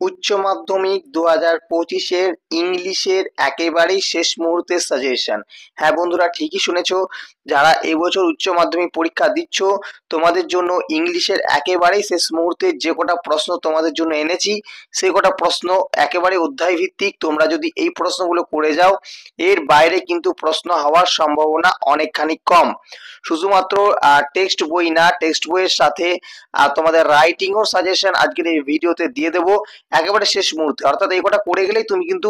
উচ্চ মাধ্যমিক 2025-এর ইংলিশের একেবারেই শেষ মুহূর্তের সাজেশন। হ্যাঁ বন্ধুরা, ঠিকই শুনেছো। যারা এবছর উচ্চ মাধ্যমিক পরীক্ষা দিচ্ছ, তোমাদের জন্য ইংলিশের একেবারেই শেষ মুহূর্তের যে কটা প্রশ্ন তোমাদের জন্য এনেছি, সে কটা প্রশ্ন একেবারে অধ্যায় ভিত্তিক। তোমরা যদি এই প্রশ্নগুলো করে যাও, এর বাইরে কিন্তু প্রশ্ন হওয়ার সম্ভাবনা অনেকখানি কম। শুধুমাত্র টেক্সট বই না, টেক্সট বইয়ের সাথে তোমাদের রাইটিং ও সাজেশন আজকের এই ভিডিওতে দিয়ে দেবো একেবারে শেষ মুহূর্তে। অর্থাৎ এই কটা করে গেলেই তুমি কিন্তু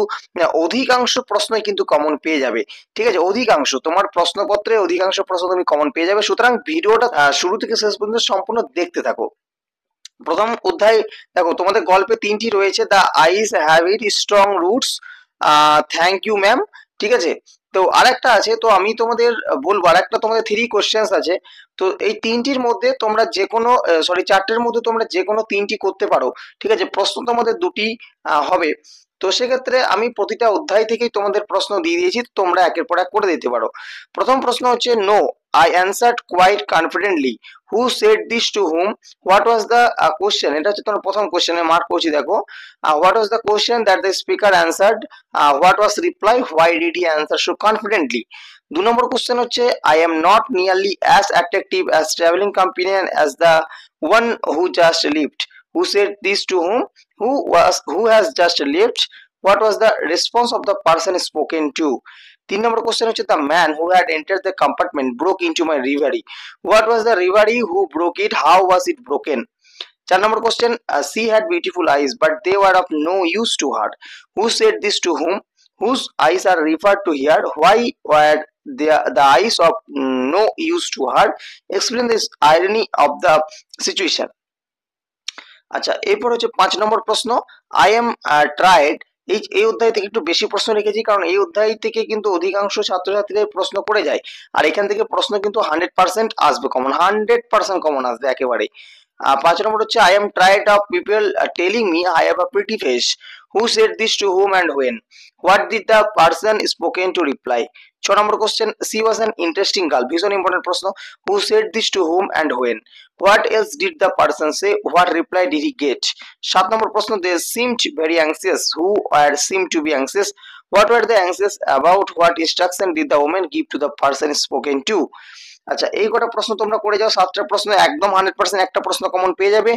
অধিকাংশ প্রশ্নই কিন্তু কমন পেয়ে যাবে। ঠিক আছে, অধিকাংশ তোমার প্রশ্নপত্রে অধিকাংশ প্রশ্ন তুমি কমন পেয়ে যাবে। সুতরাং ভিডিওটা শুরু থেকে শেষ পর্যন্ত সম্পূর্ণ দেখতে থাকো। প্রথম অধ্যায় দেখো, তোমাদের গল্পে তিনটি রয়েছে: the eyes have it strong roots, thank you ma'am. ঠিক আছে, তো আরেকটা আছে, তো আমি তোমাদের বলবো আরেকটা, তোমাদের 3 কোশ্চেন্স আছে। তো এই তিনটির মধ্যে তোমরা যে কোনো চারটের মধ্যে তোমরা যে কোনো তিনটি করতে পারো। ঠিক আছে, প্রশ্ন তোমাদের দুটি হবে। তো সেক্ষেত্রে আমি প্রতিটা অধ্যায় থেকেই তোমাদের প্রশ্ন দিয়ে দিয়েছি, তোমরা একের পর এক করে দিতে পারো। প্রথম প্রশ্ন হচ্ছে, no I answered quite confidently, who said this to whom, what was the question. এটা হচ্ছে তোমার প্রথম কোশ্চেনে মার্ক করছি, দেখো what was the question that the speaker answered, what was reply, why did he answer so confidently. 2 number question হচ্ছে, I am not nearly as attractive as travelling companion as the one who just lived, who said this to whom, who has just left, what was the response of the person spoken to. 3 number question হচ্ছে, the man who had entered the compartment broke into my reverie, what was the reverie, who broke it, how was it broken. 4 number question, she had beautiful eyes but they were of no use to her, who said this to whom, whose eyes are referred to here, why were the eyes of no use to her, explain this irony of the situation. আচ্ছা, এরপর হচ্ছে 5 নম্বর প্রশ্ন, I am tried. এই অধ্যায় থেকে একটু বেশি প্রশ্ন রেখেছি, কারণ এই অধ্যায় থেকে কিন্তু অধিকাংশ ছাত্রছাত্রীদের প্রশ্ন করে যায়, আর এখান থেকে প্রশ্ন কিন্তু 100% আসবে কমন, 100% কমন আসবে একেবারে। 5 নম্বর হচ্ছে, I am tired of people telling me I have a pretty face, who said this to whom and when, what did the person spoken to reply. 6 নম্বর question, she was an interesting girl, ভীষণ important প্রশ্ন, who said this to whom and when, what else did the person say, what reply did he get. 7 নম্বর প্রশ্ন, they seemed very anxious, who were seemed to be anxious, what were they anxious about, what instruction did the woman give to the person spoken to. আচ্ছা, এই কটা প্রশ্ন তোমরা করে যাও, 7টা প্রশ্ন একদম 100% একটা প্রশ্ন কমন পেয়ে যাবে।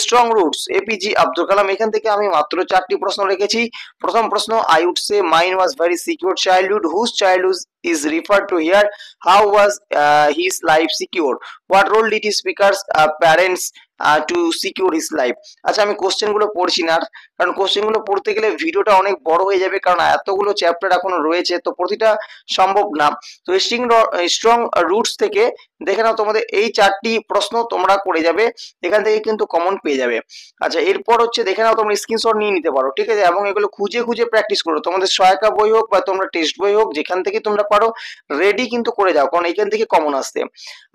Strong roots, APJ Abdul Kalam, এখান থেকে আমি মাত্র 4টি প্রশ্ন রেখেছি। প্রথম প্রশ্ন, I would say mine was very secure childhood, whose childhood is referred to here, how was his life secure, what role did his speaker's parents to secure his life. আচ্ছা, আমি কোশ্চেন গুলো পড়ছি না, কারণ কোশ্চেন গুলো পড়তে গেলে ভিডিওটা অনেক বড় হয়ে যাবে, কারণ এতগুলো চ্যাপ্টার এখনো রয়েছে, তো প্রতিটা সম্ভব না। তো স্ট্রং রুটস থেকে দেখে নাও, তোমাদের এই 4টি প্রশ্ন তোমরা করে যাবে, এখান থেকে কিন্তু কমন পেয়ে যাবে। আচ্ছা, এরপর হচ্ছে দেখে নাও, তোমরা স্ক্রিনশট নিয়ে নিতে পারো, ঠিক আছে, এবং এগুলো খুঁজে খুঁজে প্র্যাকটিস করো। তোমাদের সহায়িকা বই হোক বা তোমরা টেক্সট বই হোক, যেখান থেকে তোমরা পারো রেডি কিন্তু করে যাও, কারণ এখান থেকে কমন আসছে।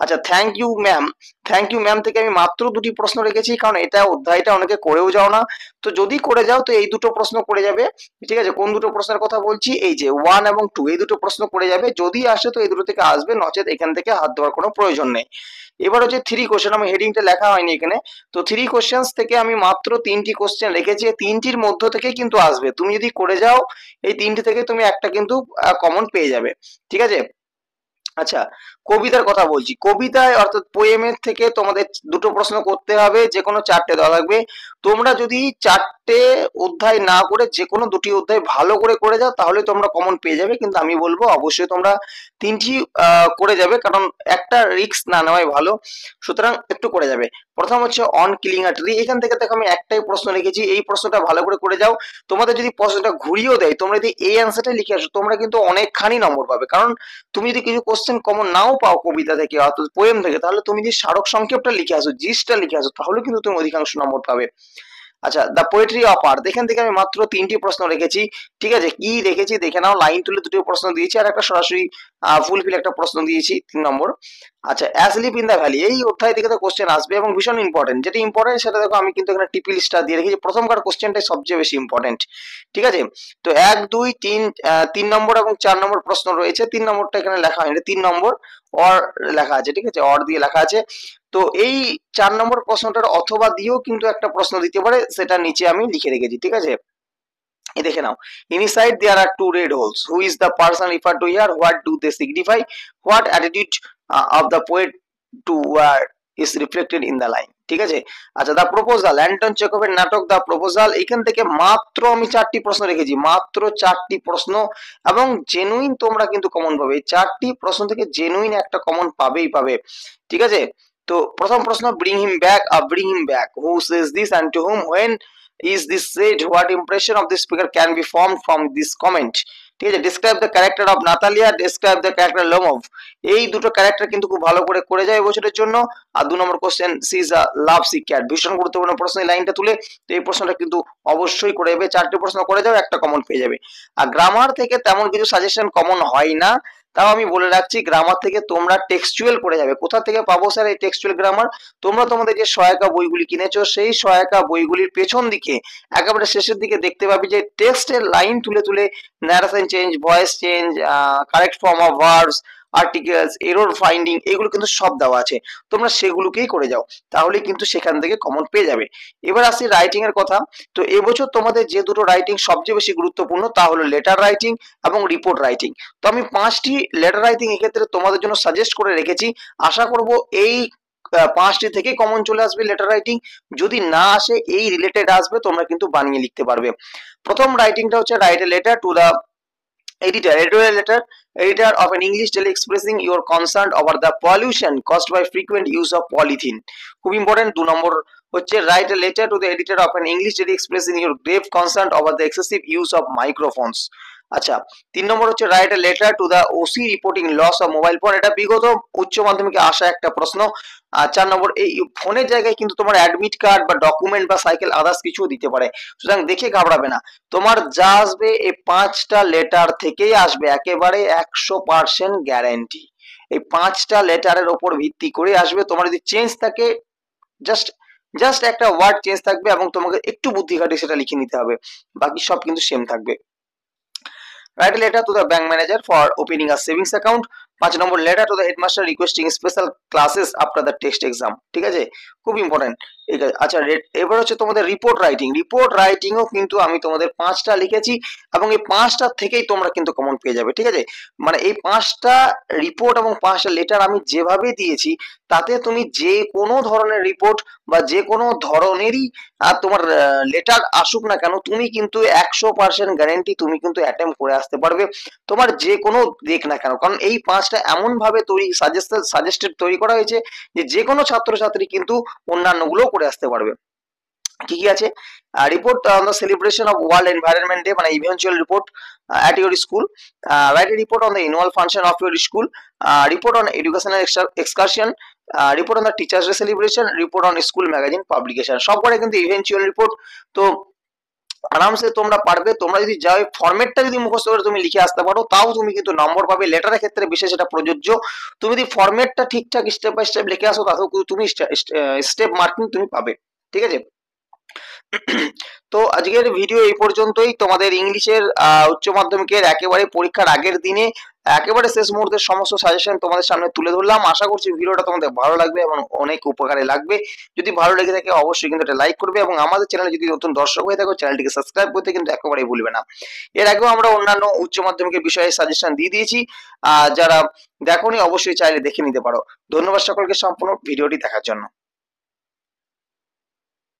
আচ্ছা, thank you ma'am, thank you ma'am থেকে আমি মাত্র 2টি প্রশ্ন রেখেছি, কারণ এটা অধ্যায়টা অনেকে করেও যাও না, তো যদি করে যাও তো এই 2টো প্রশ্ন করে যাবে। ঠিক আছে, কোন 2টো প্রশ্নের কথা বলছি, এই যে 1 এবং 2, এই 2টো প্রশ্ন করে যাবে, যদি আসে তো এই 2টো থেকে আসবে, নচেত এখান থেকে হাত দেওয়ার কোনো প্রয়োজন নেই। এবার হচ্ছে 3 কোশ্চেন, আমি হেডিংটা লেখা হয়নি এখানে, তো 3 কোশ্চেন্স থেকে আমি মাত্র 3টি কোশ্চেন রেখেছি, 3টির মধ্য থেকে কিন্তু আসবে, তুমি যদি করে যাও এই 3টি থেকে তুমি একটা কিন্তু কমন পেয়ে যাবে। ঠিক আছে, আচ্ছা, কবিতার কথা বলছি। কবিতায় অর্থাৎ পোয়েমের থেকে তোমাদের 2টো প্রশ্ন করতে হবে, যে কোনো 4টে দেওয়া লাগবে। তোমরা যদি 4টে অধ্যায় না করে যে কোনো 2টি অধ্যায় ভালো করে যাও, তাহলে তোমরা কমন পেয়ে যাবে, কিন্তু আমি বলবো অবশ্যই তোমরা 3টি করে যাবে, কারণ একটা রিস্ক না নেওয়াই ভালো, সুতরাং একটু করে যাবে। প্রথম হচ্ছে অন কিলিং আ ট্রি, এখান থেকে দেখো আমি একটাই প্রশ্ন লিখেছি, এই প্রশ্নটা ভালো করে যাও। তোমাদের যদি প্রশ্নটা ঘুরিয়েও দেয়, তোমরা যদি এই অ্যান্সারটা লিখে আসো, তোমরা কিন্তু অনেকখানি নম্বর পাবে, কারণ তুমি যদি কিছু কোশ্চেন কমন নাও পাও কবিতা থেকে অর্থাৎ পোয়েম থেকে, তাহলে তুমি যদি স্মারক সংক্ষেপটা লিখে আসো, জিসটা লিখে আসো, তাহলে কিন্তু তুমি অধিকাংশ নম্বর পাবে। আচ্ছা, দ্য পোয়েট্রি অফ আর্থ, এখান থেকে আমি মাত্র 3টি প্রশ্ন রেখেছি। ঠিক আছে, কি রেখেছি দেখে নাও, লাইন তুলে 2টি প্রশ্ন দিয়েছি, আর একটা সরাসরি ফুলফিল একটা প্রশ্ন দিয়েছি 3 নম্বর। আচ্ছা, অ্যাসলিপ ইন দ্য ভ্যালি, এই অধ্যায় থেকে তো কোশ্চেন আসবে এবং ভীষণ ইম্পর্টেন্ট, যেটা ইম্পর্টেন্ট সেটা দেখো আমি কিন্তু এখানে টিপিল স্টার দিয়ে রেখেছি, প্রথমকার কোশ্চেনটাই সবচেয়ে বেশি ইম্পর্টেন্ট। ঠিক আছে, তো 1, 2, 3 নম্বর এবং 4 নম্বর প্রশ্ন রয়েছে, 3 নম্বরটা এখানে লেখা হয়নি, 3 নম্বর অর লেখা আছে, ঠিক আছে, অর দিয়ে লেখা আছে। তো তো এই 4 নম্বর প্রশ্নটার অথবা দিয়েও কিন্তু একটা প্রশ্ন দিতে পারে, সেটা নিচে আমি লিখে রেখেছি, ঠিক আছে। এই দেখে নাও, inside there are two red holes, who is the person refer to here, what do they signify, what attitude of the poet toward is reflected in the line, ঠিক আছে। আচ্ছা, দ্য প্রপোজাল, অ্যান্টন চেখভের নাটক the proposal, এখান থেকে মাত্র আমি 4টি প্রশ্ন রেখেছি, মাত্র 4টি প্রশ্ন, এবং জেনুইন তোমরা কিন্তু কমন পাবে। এই 4টি প্রশ্ন থেকে জেনুইন একটা কমন পাবেই পাবে, ঠিক আছে। তো প্রথম প্রশ্ন, bring him back, who says this and to whom, when is this said, what impression of the speaker can be formed from this comment, ঠিক আছে। describe the character of Natalia, describe the character Lomov, এই দুটো character কিন্তু খুব ভালো করে যায় এবছরের জন্য। আর 2 number question, she is a love sick cat, ভীষণ গুরুত্বপূর্ণ প্রশ্ন, এই লাইনটা তুলে, তো এই প্রশ্নটা কিন্তু অবশ্যই করে যাবে, 4টি প্রশ্ন করে যাও, একটা কমন পেয়ে যাবে। আর গ্রামার থেকে তেমন কিছু সাজেশন কমন হয় না, তাও আমি বলে রাখছি, গ্রামার থেকে তোমরা টেক্সচুয়াল করে যাবে। কোথা থেকে পাবো স্যার এই টেক্সচুয়াল গ্রামার? তোমরা তোমাদের যে সহায়িকা বইগুলি কিনেছো, সেই সহায়িকা বইগুলির পেছন দিকে একেবারে শেষের দিকে দেখতে পাবি যে টেক্সটের লাইন তুলে তুলে narration change, voice change, correct form of verbs, articles, error finding, এগুলো কিন্তু সব দেওয়া আছে, তোমরা সেগুলোকেই করে যাও, তাহলে কিন্তু সেখান থেকে কমন পেয়ে যাবে। এবার আসি রাইটিং এর কথা। তো এবছর তোমাদের যে দুটো রাইটিং সবচেয়ে বেশি গুরুত্বপূর্ণ, তা হলো লেটার রাইটিং এবং রিপোর্ট রাইটিং। তো আমি 5টি লেটার রাইটিং এক্ষেত্রে তোমাদের জন্য সাজেস্ট করে রেখেছি, আশা করব এই 5টি থেকে কমন চলে আসবে লেটার রাইটিং, যদি না আসে এই রিলেটেড আসবে, তোমরা কিন্তু বানিয়ে লিখতে পারবে। প্রথম রাইটিংটা হচ্ছে, write a letter to the editor of an English daily expressing your concern over the pollution caused by frequent use of polythene, খুব ইম্পর্টেন্ট। 2 নম্বর হচ্ছে, write a letter to the editor of an English daily expressing your grave concern over the excessive use of microphones। আচ্ছা, 3 নম্বর হচ্ছে, write a letter to the OC reporting loss of mobile phone, এটা বিগত উচ্চ মাধ্যমিকে আসা একটা প্রশ্ন। আর 4 নম্বর, এই ফোনের জায়গায় কিন্তু তোমার অ্যাডমিট কার্ড বা ডকুমেন্ট বা সাইকেল আদার্স কিছু দিতে পারে, সুতরাং দেখে ঘাবড়াবে না, তোমার যা আসবে এই 5টা লেটার থেকেই আসবে, একেবারে 100% গ্যারান্টি, এই 5টা লেটারের ওপর ভিত্তি করে আসবে। তোমার যদি চেঞ্জ থাকে, জাস্ট একটা ওয়ার্ড চেঞ্জ থাকবে এবং তোমাকে একটু বুদ্ধি খাটিয়ে সেটা লিখে নিতে হবে, বাকি সব কিন্তু সেম থাকবে। Write a letter to the bank manager for opening a savings account। 5 number, letter to the headmaster requesting special classes after the test exam, ঠিক আছে, খুব ইম্পর্টেন্ট। আচ্ছা, এবার হচ্ছে তোমাদের রিপোর্ট রাইটিংও কিন্তু আমি তোমাদের 5টা লিখেছি, এবং এই 5টা থেকেই তোমরা কিন্তু কমন পেয়ে যাবে, ঠিক আছে। মানে এই 5টা রিপোর্ট এবং 5টা লেটার আমি যেভাবে দিয়েছি, তাতে তুমি যে কোনো ধরনের রিপোর্ট বা যে কোনো ধরনেরই তোমার লেটার আসুক না কেন, তুমি কিন্তু 100% গ্যারান্টি তুমি কিন্তু অ্যাটেম্প করে আসতে পারবে, তোমার যে কোনো দিক না কেন, কারণ এই 5টা এমন ভাবে সাজেস্টেড তৈরি করা হয়েছে যে কোনো ছাত্রছাত্রী কিন্তু অন্যান্যগুলো করে আসতে পারবে। কি কি আছে? Report on the celebration of world environment day, মানে ইভেন্চুয়াল report at your school, write a report on the annual function of your school, report on educational excursion, report on the teachers day celebration, report on school magazine publication, সবকটা কিন্তু ইভেন্চুয়াল report. তো আরামসে তোমরা পারবে, তোমরা যদি যাও ফরম্যাটটা যদি মুখস্থ করে তুমি লিখে আসতে পারো, তাও তুমি কিন্তু নম্বর পাবে। লেটারের ক্ষেত্রে বিশেষ এটা প্রযোজ্য, তুমি যদি ফরম্যাটটা ঠিকঠাক স্টেপ বাই স্টেপ লিখে আসো, তাতেও তুমি স্টেপ মার্কিং তুমি পাবে, ঠিক আছে। তো আজকের ভিডিও এই পর্যন্তই। তোমাদের ইংলিশের উচ্চ মাধ্যমিকের একেবারে পরীক্ষার আগের দিনে একেবারে শেষ মুহূর্তের সমস্ত সাজেশন তোমাদের সামনে তুলে ধরলাম। আশা করছি ভিডিওটা তোমাদের ভালো লাগবে এবং অনেক উপকারে লাগবে। যদি ভালো লেগে থাকে অবশ্যই কিন্তু এটা লাইক করবে, এবং আমাদের চ্যানেলে যদি নতুন দর্শক হয়ে থাকো, চ্যানেলটিকে সাবস্ক্রাইব করতে কিন্তু একেবারেই ভুলবে না। এর আগেও আমরা অন্যান্য উচ্চ মাধ্যমিকের বিষয়ে সাজেশন দিয়ে দিয়েছি, যারা দেখোনি অবশ্যই চাইলে দেখে নিতে পারো। ধন্যবাদ সকলকে সম্পূর্ণ ভিডিওটি দেখার জন্য।